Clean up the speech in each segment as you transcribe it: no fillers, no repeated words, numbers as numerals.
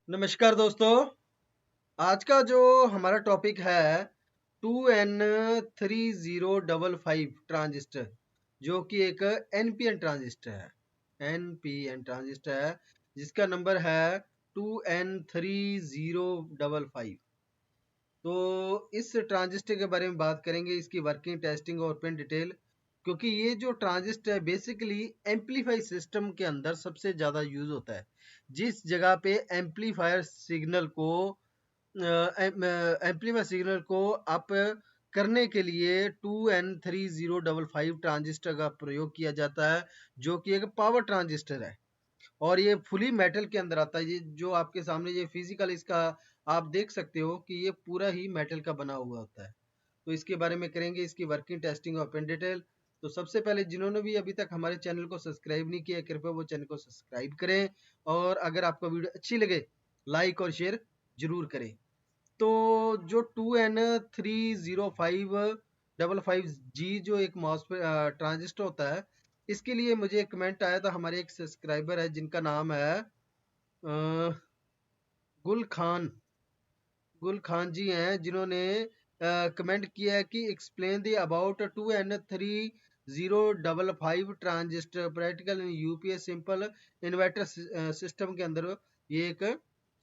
नमस्कार दोस्तों। आज का जो हमारा टॉपिक है 2N3055 ट्रांजिस्टर, जो कि एक एनपीएन ट्रांजिस्टर है। एनपीएन ट्रांजिस्टर है जिसका नंबर है 2N3055। तो इस ट्रांजिस्टर के बारे में बात करेंगे, इसकी वर्किंग, टेस्टिंग और पिन डिटेल। क्योंकि ये जो ट्रांजिस्टर है बेसिकली एम्पलीफाई सिस्टम के अंदर सबसे ज़्यादा यूज होता है। जिस जगह पे एम्पलीफायर सिग्नल को एम्पलीफायर सिग्नल को अप करने के लिए 2N3055 ट्रांजिस्टर का प्रयोग किया जाता है, जो कि एक पावर ट्रांजिस्टर है और ये फुली मेटल के अंदर आता है। ये जो आपके सामने ये फिजिकल इसका आप देख सकते हो कि ये पूरा ही मेटल का बना हुआ होता है। तो इसके बारे में करेंगे, इसकी वर्किंग, टेस्टिंग और पिन डिटेल। तो सबसे पहले जिन्होंने भी अभी तक हमारे चैनल को सब्सक्राइब नहीं किया, कृपया वो चैनल को सब्सक्राइब करें और अगर आपको वीडियो अच्छी लगे लाइक और शेयर जरूर करें। तो जो 2N3055G जो एक मॉसफेट ट्रांजिस्टर होता है, इसके लिए मुझे एक कमेंट आया था। हमारे एक सब्सक्राइबर है जिनका नाम है गुल खान। गुल खान जी हैं जिन्होंने कमेंट किया है कि explain the about 2N3055 transistor practical in UPS simple inverter system के अंदर ये एक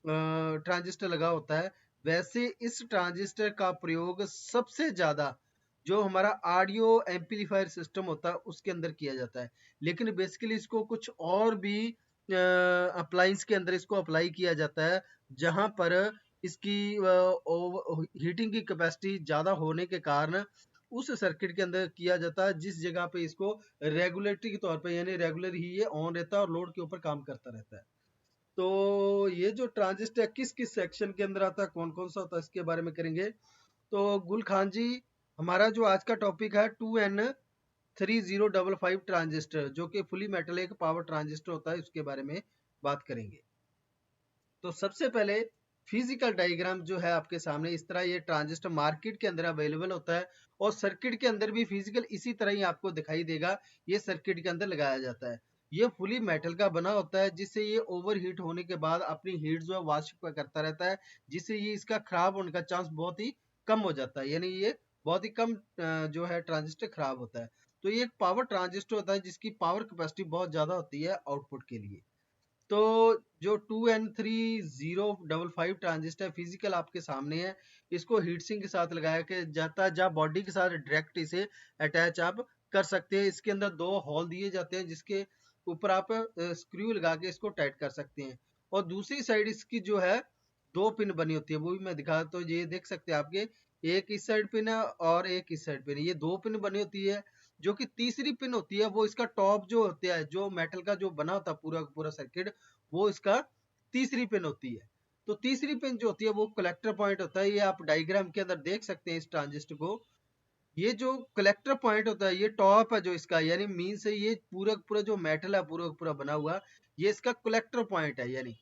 ट्रांजिस्टर लगा होता है। वैसे इस ट्रांजिस्टर का प्रयोग सबसे ज्यादा जो हमारा ऑडियो एम्पलीफायर सिस्टम होता है उसके अंदर किया जाता है, लेकिन बेसिकली इसको कुछ और भी अप्लायंस के अंदर इसको अप्लाई किया जाता है, जहां पर इसकी हीटिंग की कैपेसिटी ज़्यादा होने के कारण उस सर्किट के अंदर किया जाता है, जिस जगह पे इसको रेगुलेटरी के तौर पे यानी रेगुलर ही ये ऑन रहता है और लोड के ऊपर काम करता रहता है। तो ये जो ट्रांजिस्टर किस किस सेक्शन के अंदर आता है, कौन कौन सा होता है, इसके बारे में करेंगे। तो गुल खान जी, हमारा जो आज का टॉपिक है 2N3055 ट्रांजिस्टर, जो कि फुली मेटल एक पावर ट्रांजिस्टर होता है, उसके बारे में बात करेंगे। तो सबसे पहले फिजिकल डायग्राम जो है आपके सामने, इस तरह ये ट्रांजिस्टर मार्केट के अंदर अवेलेबल होता है और सर्किट के अंदर भी फिजिकल इसी तरह ही आपको दिखाई देगा। ये सर्किट के अंदर लगाया जाता है। ये फुली मेटल का बना होता है, जिससे ये ओवर हीट होने के बाद अपनी हीट जो है वाष्प करता रहता है, जिससे ये इसका खराब होने का चांस बहुत ही कम हो जाता है, यानी ये बहुत ही कम जो है ट्रांजिस्टर खराब होता है। तो ये एक पावर ट्रांजिस्टर होता है जिसकी पावर कैपेसिटी बहुत ज्यादा होती है आउटपुट के लिए। तो जो 2N3055 ट्रांजिस्टर फिजिकल आपके सामने है, इसको हीट सिंक के साथ लगाया के जाता है, जहाँ बॉडी के साथ डायरेक्ट इसे अटैच आप कर सकते हैं। इसके अंदर दो होल दिए जाते हैं जिसके ऊपर आप स्क्रू लगा के इसको टाइट कर सकते हैं। और दूसरी साइड इसकी जो है दो पिन बनी होती है, वो भी मैं दिखा, तो ये देख सकते हैं आपके, एक इस साइड पिन है और एक इस साइड पिन है। ये दो पिन बनी होती है। जो कि तीसरी पिन होती है वो इसका टॉप जो होता है, जो मेटल का जो बना होता है पूरा पूरा सर्किट, वो इसका तीसरी पिन होती है। तो तीसरी पिन जो होती है वो कलेक्टर पॉइंट होता है। ये आप डायग्राम के अंदर देख सकते हैं इस ट्रांजिस्टर को। ये जो कलेक्टर पॉइंट होता है, ये टॉप है जो इसका, यानी मीन से ये पूरा पूरा जो मेटल है पूरा पूरा बना हुआ, ये इसका कलेक्टर पॉइंट है। यानी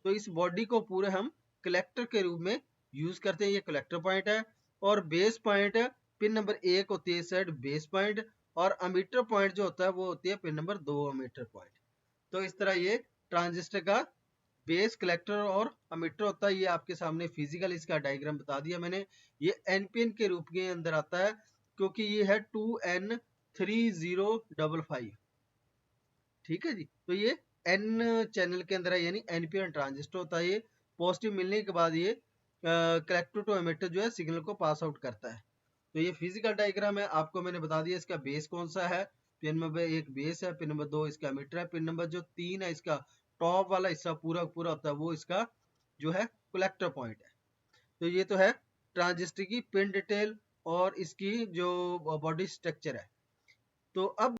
तो इस बॉडी को पूरे हम कलेक्टर के रूप में यूज करते हैं। ये कलेक्टर पॉइंट है। और बेस पॉइंट पिन नंबर एक होती है इस साइड बेस पॉइंट, और अमीटर पॉइंट जो होता है वो होती है पिन नंबर दो अमीटर पॉइंट। तो इस तरह ये ट्रांजिस्टर का बेस, कलेक्टर और अमीटर होता है। ये आपके सामने फिजिकल इसका डायग्राम बता दिया मैंने। ये एनपीएन के रूप के अंदर आता है क्योंकि ये है 2N3055। ठीक है जी। तो ये एन चैनल के अंदर है, यानी एनपीएन ट्रांजिस्टर होता है। ये पॉजिटिव मिलने के बाद ये कलेक्टर टू एमिटर जो है सिग्नल को पास आउट करता है। तो ये फिजिकल डायग्राम है, आपको मैंने बता दिया इसका बेस कौन सा है। पिन नंबर एक बेस है, पिन नंबर दो इसका एमिटर है, पिन नंबर जो तीन है इसका टॉप वाला हिस्सा पूरा पूरा होता है वो इसका जो है कलेक्टर पॉइंट है। तो ये तो है ट्रांजिस्टर की पिन डिटेल और इसकी जो बॉडी स्ट्रक्चर है। तो अब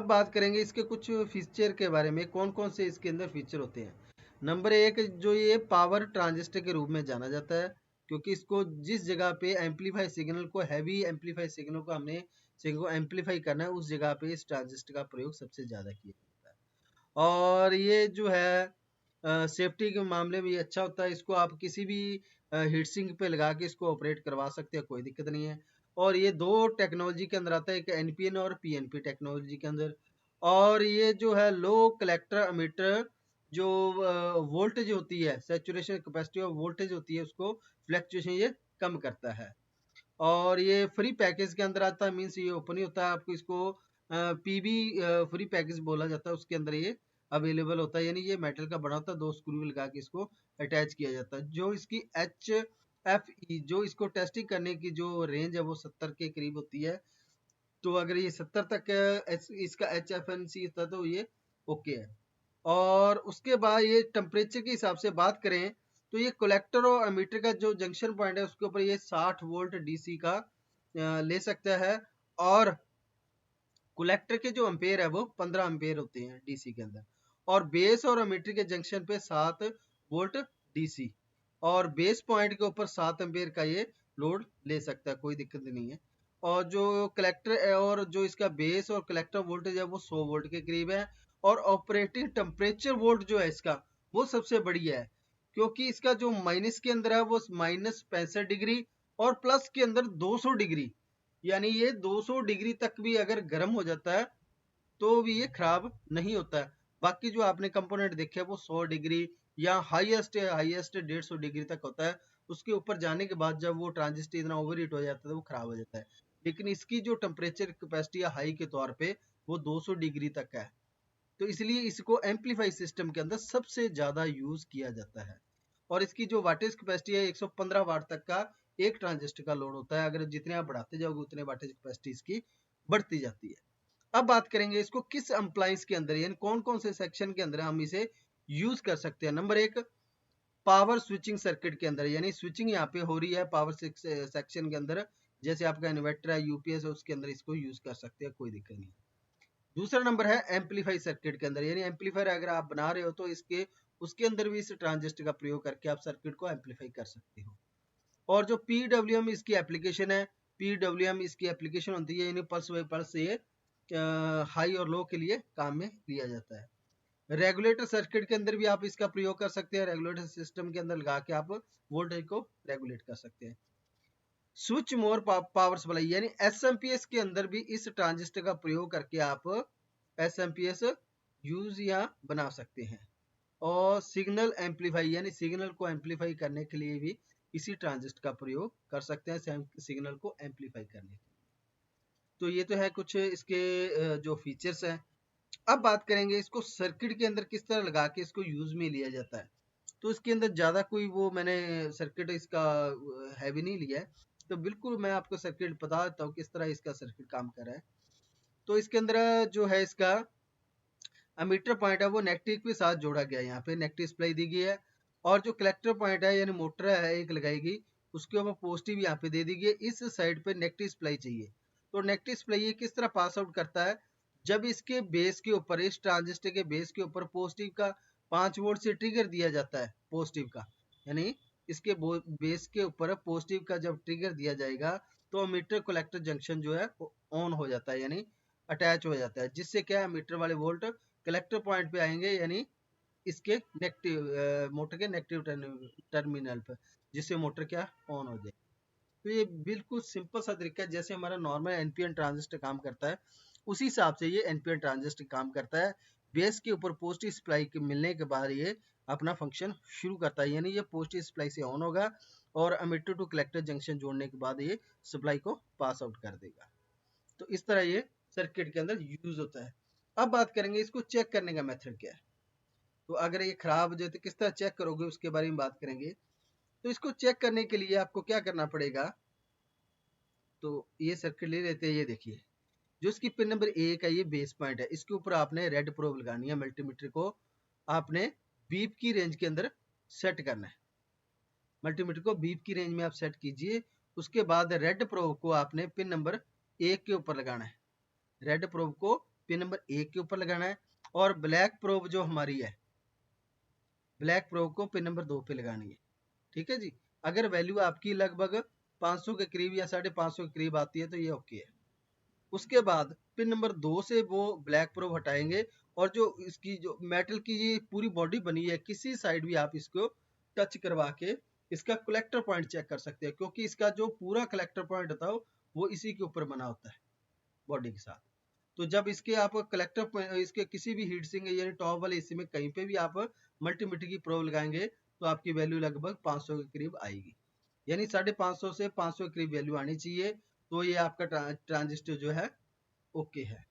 बात करेंगे इसके कुछ फीचर के बारे में, कौन कौन से इसके अंदर फीचर होते हैं। नंबर एक, जो ये पावर ट्रांजिस्टर के रूप में जाना जाता है, क्योंकि इसको जिस जगह पे एम्पलीफाई सिग्नल को, हैवी एम्पलीफाई सिग्नल को हमने सिग्नल को एम्पलीफाई करना है, उस जगह पे इस ट्रांजिस्टर का प्रयोग सबसे ज्यादा किया जाता है। और ये जो है सेफ्टी के मामले में ये अच्छा होता है। इसको आप किसी भी हीट सिंक पे लगा के इसको ऑपरेट करवा सकते हैं, कोई दिक्कत नहीं है। और ये दो टेक्नोलॉजी के अंदर आता है, एक एनपीएन और पीएनपी टेक्नोलॉजी के अंदर। और ये जो है लो कलेक्टर अमीटर जो वोल्टेज होती है, सैचुरेशन कैपेसिटी और वोल्टेज होती है, उसको फ्लैक्चुएशन ये कम करता है। और ये फ्री पैकेज के अंदर आता है, मीन्स ये ओपन ही होता है, आपको इसको पीबी फ्री पैकेज बोला जाता है, उसके अंदर ये अवेलेबल होता है। यानी ये मेटल का बना होता है, 2 स्क्रू लगा के इसको अटैच किया जाता है। जो इसकी HFE जो इसको टेस्टिंग करने की जो रेंज है वो 70 के करीब होती है। तो अगर ये 70 तक इसका HFNC था तो ये ओके है। और उसके बाद ये टेम्परेचर के हिसाब से बात करें तो ये कलेक्टर और एमीटर का जो जंक्शन पॉइंट है उसके ऊपर ये 60 वोल्ट डीसी का ले सकता है। और कलेक्टर के जो एम्पेयर है वो 15 एम्पेयर होते हैं डीसी के अंदर। और बेस और एमीटर के जंक्शन पे 7 वोल्ट डीसी और बेस पॉइंट के ऊपर 7 एम्पेयर का ये लोड ले सकता है, कोई दिक्कत नहीं है। और जो कलेक्टर और जो इसका बेस और कलेक्टर वोल्टेज है वो 100 वोल्ट के करीब है। और ऑपरेटिंग टेम्परेचर वोल्ट जो है इसका वो सबसे बढ़िया है, क्योंकि इसका जो माइनस के अंदर है वो -65 डिग्री और प्लस के अंदर 200 डिग्री, यानी ये 200 डिग्री तक भी अगर गर्म हो जाता है तो भी ये खराब नहीं होता है। बाकी जो आपने कंपोनेंट देखे हैं वो 100 डिग्री या हाईएस्ट 150 डिग्री तक होता है। उसके ऊपर जाने के बाद जब वो ट्रांजिस्टर इतना ओवर हीट हो जाता है तो वो खराब हो जाता है। लेकिन इसकी जो टेम्परेचर कैपेसिटी है हाई के तौर पे वो 200 डिग्री तक है। तो इसलिए इसको एम्पलीफाई सिस्टम के अंदर सबसे ज्यादा यूज किया जाता है। और इसकी जो वाटेज कैपेसिटी है 115 वाट तक का एक ट्रांजिस्टर का लोड होता है। अगर जितने आप बढ़ाते जाओगे उतने वाटेज कैपेसिटी इसकी बढ़ती जाती है। अब बात करेंगे इसको किस अप्लायंस के अंदर यानी कौन कौन से सेक्शन के अंदर हम इसे यूज कर सकते हैं। नंबर 1, पावर स्विचिंग सर्किट के अंदर, यानी स्विचिंग यहाँ पे हो रही है पावर सेक्शन के अंदर, जैसे आपका इन्वर्टर है, यूपीएस है, उसके अंदर इसको यूज कर सकते हैं, कोई दिक्कत नहीं। दूसरा नंबर है एम्पलीफाई सर्किट के अंदर, यानी एम्पलीफायर अगर आप बना रहे हो तो इसके उसके अंदर भी इस ट्रांजिस्टर का प्रयोग करके आप सर्किट को एम्पलीफाई कर सकते हो। और जो पीडब्ल्यूएम इसकी एप्लीकेशन है, पीडब्ल्यूएम इसकी एप्लीकेशन होती है, यानी पल्स बाई पल्स ये हाई और लो के लिए काम में लिया जाता है। रेगुलेटर सर्किट के अंदर भी आप इसका प्रयोग कर सकते हैं, रेगुलेटर सिस्टम के अंदर लगा के आप वोल्टेज को रेगुलेट कर सकते हैं। स्विच मोर पावर सप्लाई यानी एसएमपीएस के अंदर भी इस ट्रांजिस्टर का प्रयोग करके आप एसएमपीएस यूज या बना सकते हैं। और सिग्नल एम्पलीफाई यानी सिग्नल को एम्पलीफाई करने के लिए भी इसी ट्रांजिस्टर का प्रयोग कर सकते हैं सिग्नल को एम्पलीफाई करने के लिए। तो ये तो है कुछ इसके जो फीचर्स हैं। अब बात करेंगे इसको सर्किट के अंदर किस तरह लगा के इसको यूज में लिया जाता है। तो इसके अंदर ज्यादा कोई वो मैंने सर्किट इसका हैवी नहीं लिया है, तो बिल्कुल मैं आपको सर्किट बता देता हूँ किस तरह इसका सर्किट काम कर रहा है। तो इसके अंदर जो है इसका अमीटर पॉइंट है वो नेगेटिव के साथ जोड़ा गया है, यहाँ पे नेगेटिव सप्लाई दी गई है। और जो कलेक्टर पॉइंट है यानी मोटर है एक लगाएगी, उसके ऊपर पॉजिटिव यहाँ पे दे दी गई है, इस साइड पे नेगेटिव सप्लाई चाहिए। तो नेगेटिव सप्लाई ये किस तरह पास आउट करता है, जब इसके बेस के ऊपर इस ट्रांजिस्टर के बेस के ऊपर पॉजिटिव का 5 वोल्ट से ट्रिगर दिया जाता है पॉजिटिव का, यानी इसके बेस के ऊपर पॉजिटिव का जब ट्रिगर दिया जाएगा तो अमीटर कलेक्टर जंक्शन जो है वो ऑन हो जाता है, यानी अटैच हो जाता है, जिससे क्या है मीटर वाले वोल्ट कलेक्टर पॉइंट पे आएंगे, यानी इसके नेगेटिव मोटर के नेगेटिव टर्मिनल पर, जिससे मोटर क्या ऑन हो जाए। तो ये बिल्कुल सिंपल सा तरीका है, जैसे हमारा नॉर्मल एनपीएन ट्रांजिस्टर काम करता है उसी हिसाब से ये एनपीएन ट्रांजिस्टर काम करता है। बेस के ऊपर पॉजिटिव सप्लाई के मिलने के बाद ये अपना फंक्शन शुरू करता है, यानी ये पॉजिटिव सप्लाई से ऑन होगा और एमिटर टू कलेक्टर जंक्शन जोड़ने के बाद ये सप्लाई को पास आउट कर देगा। तो इस तरह ये सर्किट के अंदर यूज होता है। अब बात करेंगे इसको चेक करने का मेथड क्या है। तो अगर ये खराब हो जाए तो किस तरह चेक करोगे उसके बारे में बात करेंगे। तो इसको चेक करने के लिए आपको क्या करना पड़ेगा, तो ये सर्किट ले लेते हैं। ये देखिए जो इसकी पिन नंबर 1 है ये बेस पॉइंट है, इसके ऊपर आपने रेड प्रोब लगानी है, मल्टीमीटर को आपने बीप की रेंज के अंदर सेट करना है। मल्टीमीटर को बीप की रेंज में आप सेट कीजिए। उसके बाद रेड प्रोब को आपने पिन नंबर 1 के ऊपर लगाना है, रेड प्रोब को पिन नंबर 1 के ऊपर लगाना है। और ब्लैक प्रोब जो हमारी है, ब्लैक प्रोब को पिन नंबर 2 पे लगानी है। ठीक है जी। अगर वैल्यू आपकी लगभग 500 के करीब या 550 के करीब आती है तो ये ओके है। उसके बाद पिन नंबर 2 से वो ब्लैक प्रोब हटाएंगे और जो इसकी जो मेटल की ये पूरी बॉडी बनी है किसी साइड भी आप इसको टच करवा के इसका कलेक्टर पॉइंट चेक कर सकते हैं, क्योंकि इसका जो पूरा कलेक्टर पॉइंट होता है वो इसी के ऊपर बना होता है बॉडी के साथ। तो जब इसके आप कलेक्टर इसके किसी भी हीट सिंक यानी टॉप वाले हिस्से में कहीं पे भी आप मल्टीमीटर की प्रोब लगाएंगे तो आपकी वैल्यू लगभग 500 के करीब आएगी, यानी 550 से 500 के करीब वैल्यू आनी चाहिए। तो ये आपका ट्रांजिस्टर जो है ओके है।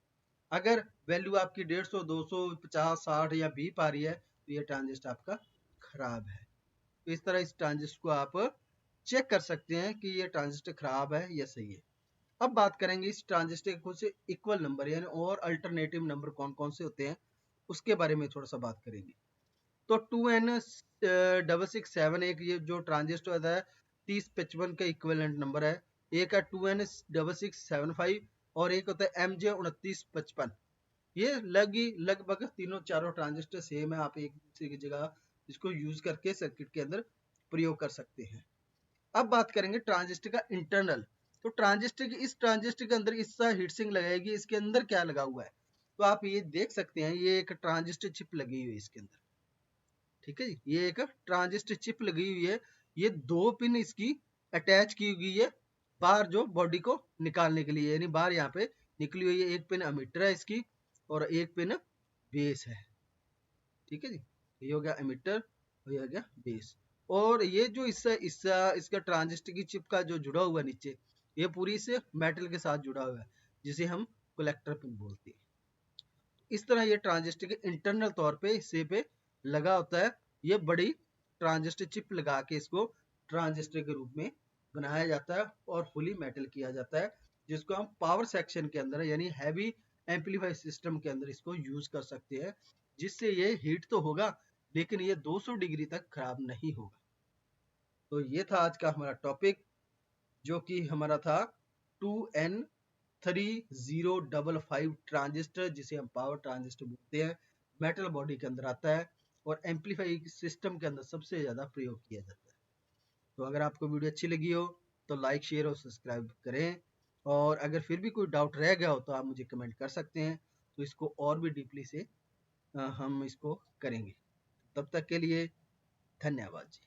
अगर वैल्यू आपकी 150, 200, 50, 60 या 20 आ रही है तो ये ट्रांजिस्टर आपका खराब है। तो इस तरह इस ट्रांजिस्टर को आप चेक कर सकते हैं कि ये ट्रांजिस्टर खराब है या सही है। अब बात करेंगे इस ट्रांजिस्टर के कुछ इक्वल नंबर यानी और अल्टरनेटिव नंबर कौन कौन से होते हैं उसके बारे में थोड़ा सा बात करेंगे। तो 2N6671 एक ये जो ट्रांजिस्टर होता है 3055 का इक्विवेलेंट नंबर है। एक है 2N6675 और एक होता है MJ2955। ये लगभग तीनों चारों ट्रांजिस्टर सेम है, आप एक दूसरे की जगह इसको यूज करके सर्किट के अंदर प्रयोग कर सकते हैं। अब बात करेंगे ट्रांजिस्टर का इंटरनल। तो इस ट्रांजिस्टर के अंदर इस हीट सिंक लगाएगी, इसके अंदर क्या लगा हुआ है तो आप ये देख सकते हैं, ये एक ट्रांजिस्टर चिप लगी हुई है इसके अंदर। ठीक है जी, ये एक ट्रांजिस्टर चिप लगी हुई है। ये 2 पिन इसकी अटैच की हुई है बाहर जो बॉडी को निकालने के लिए, यानी बाहर यहाँ पे निकली हुई है। एक पिन एमिटर है इसकी और एक पिन बेस है। ठीक है जी, ये हो गया एमिटर और ये हो गया बेस। और ये जो इसका ट्रांजिस्टर की चिप का जो जुड़ा हुआ नीचे, ये पूरी से मेटल के साथ जुड़ा हुआ है जिसे हम कलेक्टर पिन बोलते हैं। इस तरह ये ट्रांजिस्टर के इंटरनल तौर पे हिस्से पे लगा होता है। ये बड़ी ट्रांजिस्टर चिप लगा के इसको ट्रांजिस्टर के रूप में बनाया जाता है और फुली मेटल किया जाता है, जिसको हम पावर सेक्शन के अंदर यानी हैवी एम्पलीफायर सिस्टम के अंदर इसको यूज कर सकते हैं, जिससे ये हीट तो होगा लेकिन ये 200 डिग्री तक खराब नहीं होगा। तो ये था आज का हमारा टॉपिक, जो कि हमारा था 2N3055 ट्रांजिस्टर, जिसे हम पावर ट्रांजिस्टर बोलते हैं। मेटल बॉडी के अंदर आता है और एम्पलीफाई सिस्टम के अंदर सबसे ज्यादा प्रयोग किया जाता है। तो अगर आपको वीडियो अच्छी लगी हो तो लाइक, शेयर और सब्सक्राइब करें। और अगर फिर भी कोई डाउट रह गया हो तो आप मुझे कमेंट कर सकते हैं, तो इसको और भी डीपली से हम इसको करेंगे। तब तक के लिए धन्यवाद जी।